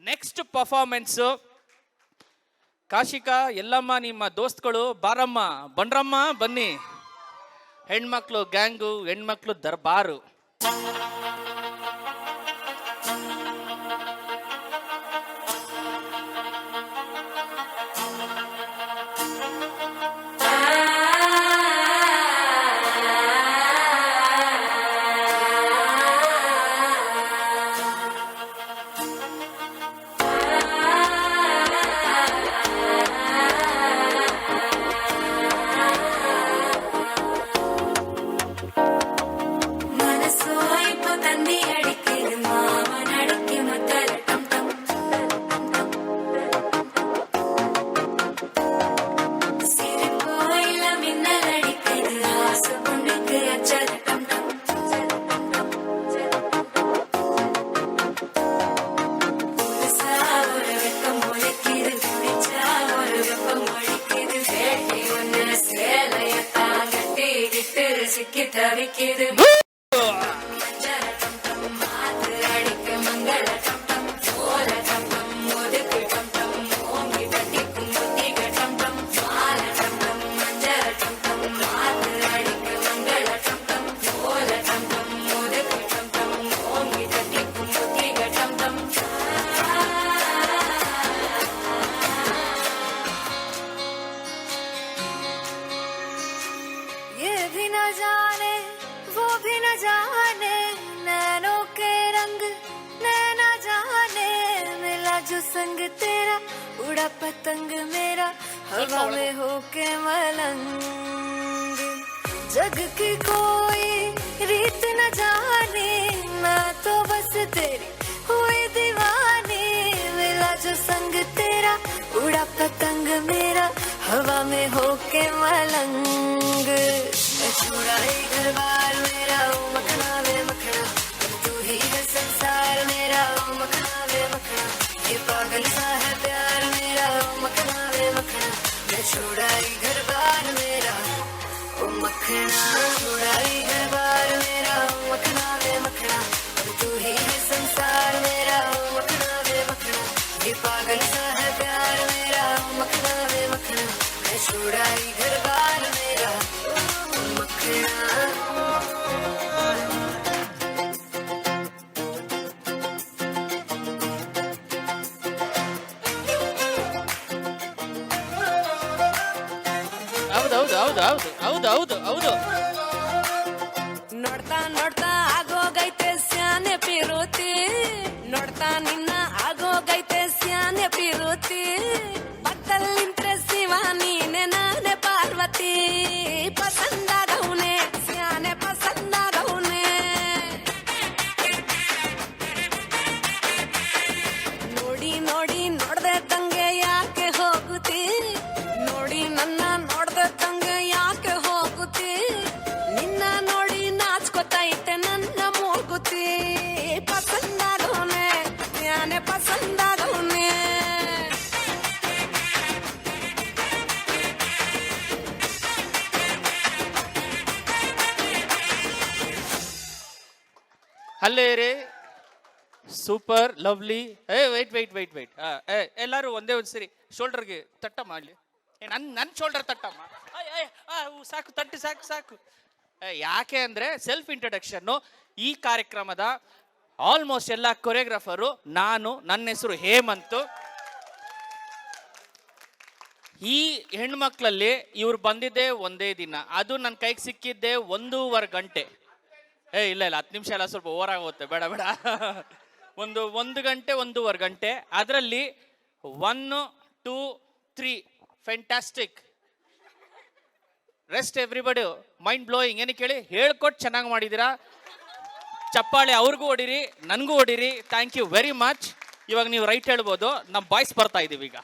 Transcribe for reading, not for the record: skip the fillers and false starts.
Next performance ಕಾಶಿಕಾ Yellamma ನಿಮ್ಮ ದೋಸ್ತಗಳು ಬಾರಮ್ಮ ಬನ್ರಮ್ಮ ಬನ್ನಿ. ಹೆಣ್ಮಕ್ಳು ಗ್ಯಾಂಗು, ಹೆಣ್ಮಕ್ಳು ದರ್ಬಾರು. जो संग तेरा उड़ा पतंग मेरा हवा में होके मलंग जग की कोई रीत न जाने मैं तो बस तेरी हुई दीवानी मिला जो संग तेरा उड़ा पतंग मेरा हवा में होके मलंग छोड़ा ही घर बार मेरा ओ मखना वे मखना तू ही है संसार मेरा ओ मखना वे मखना ये पागल सा है प्यार मेरा ओ मखना वे मखना मैं छोड़ा ही घर बार मेरा ओ मखना छोड़ा ही घर बार मेरा ओ मखना वे मखना तू ही है संसार मेरा ओ मखना वे मखना ये पागल सा है प्यार मेरा ओ मखना वे मखना मैं छोड़ा ही घर बार मेरा ओ मखना. ಹೌದು ನೋಡ್ತಾ ನೋಡ್ತಾ ಆಗೋಗೈತೆ ಸ್ಯಾನೆ ಪಿರುತಿ ನೋಡ್ತಾ ನಿನ್ನ ಆಗೋಗೈತೆ ಸ್ಯಾನೆ ಪಿರುತಿ ಪಕ್ಕದಲ್ಲಿಂತ್ರೆ ಶಿವ ನೀನೆ ನಾನೇ ಪಾರ್ವತಿ ಪಸಂದಾಗವ್ನೆ ಸ್ಯಾನೆ ಪಸಂದಾಗವ್ನೆ ನೋಡಿ ನೋಡಿ ನೋಡ್ದೆ ತಂಗೆ ಯಾಕೆ ಹೋಗುತ್ತಿ ನೋಡಿ ನನ್ನ ನೋಡ್ದೆ ತಂಗೆ ಯಾಕೆ ಹೋಗುತ್ತಿ ನಿನ್ನ ನೋಡಿ ನಾಚ್ಕೊತೈತೆ ನನ್ನ ಮೂಗುತಿ ಪಸಂದಾಗವ್ನೆ ಸ್ಯಾನೆ ಪಸಂದಾಗವ್ನೆ ಅಲ್ಲೇ ರೀ ಸೂಪರ್ ಲವ್ಲಿ. ವೆಯ್ಟ್ ಎಲ್ಲರೂ ಒಂದೇ ಒಂದು ಸರಿ ಶೋಲ್ಡರ್ಗೆ ತಟ್ಟ ಮಾಡಲಿ. ನನ್ನ ಶೋಲ್ಡರ್ ತಟ್ಟಮ್ಮ. ಸಾಕು ತಟ್ಟಿ ಸಾಕು. ಯಾಕೆ ಅಂದರೆ ಸೆಲ್ಫ್ ಇಂಟ್ರಡಕ್ಷನ್ನು ಈ ಕಾರ್ಯಕ್ರಮದ ಆಲ್ಮೋಸ್ಟ್ ಎಲ್ಲ ಕೊರಿಯೋಗ್ರಾಫರು ನಾನು. ನನ್ನ ಹೆಸರು ಹೇಮಂತ್. ಈ ಹೆಣ್ಮಕ್ಳಲ್ಲಿ ಇವ್ರು ಬಂದಿದ್ದೇ ಒಂದೇ ದಿನ, ಅದು ನನ್ನ ಕೈಗೆ ಸಿಕ್ಕಿದ್ದೆ 1.5 ಗಂಟೆ. ಇಲ್ಲ 10 ನಿಮಿಷ ಎಲ್ಲ ಸ್ವಲ್ಪ ಓವರ್ ಆಗುತ್ತೆ, ಬೇಡ ಒಂದು ಗಂಟೆ 1.5 ಗಂಟೆ. ಅದರಲ್ಲಿ 1 2 3 fantastic. Rest everybody mind blowing. ಏನಕ್ಕೆ ಹೇಳಿ, ಹೇಳ್ಕೊಟ್ಟು ಚೆನ್ನಾಗಿ ಮಾಡಿದ್ದೀರಾ. ಚಪ್ಪಾಳೆ ಅವ್ರಿಗೂ ಹೊಡಿರಿ, ನನಗೂ ಹೊಡಿರಿ. Thank you very much. ಇವಾಗ ನೀವು ರೈಟ್ ಹೇಳ್ಬೋದು, ನಮ್ಮ ಬಾಯ್ಸ್ ಬರ್ತಾ ಇದೀವಿ ಈಗ.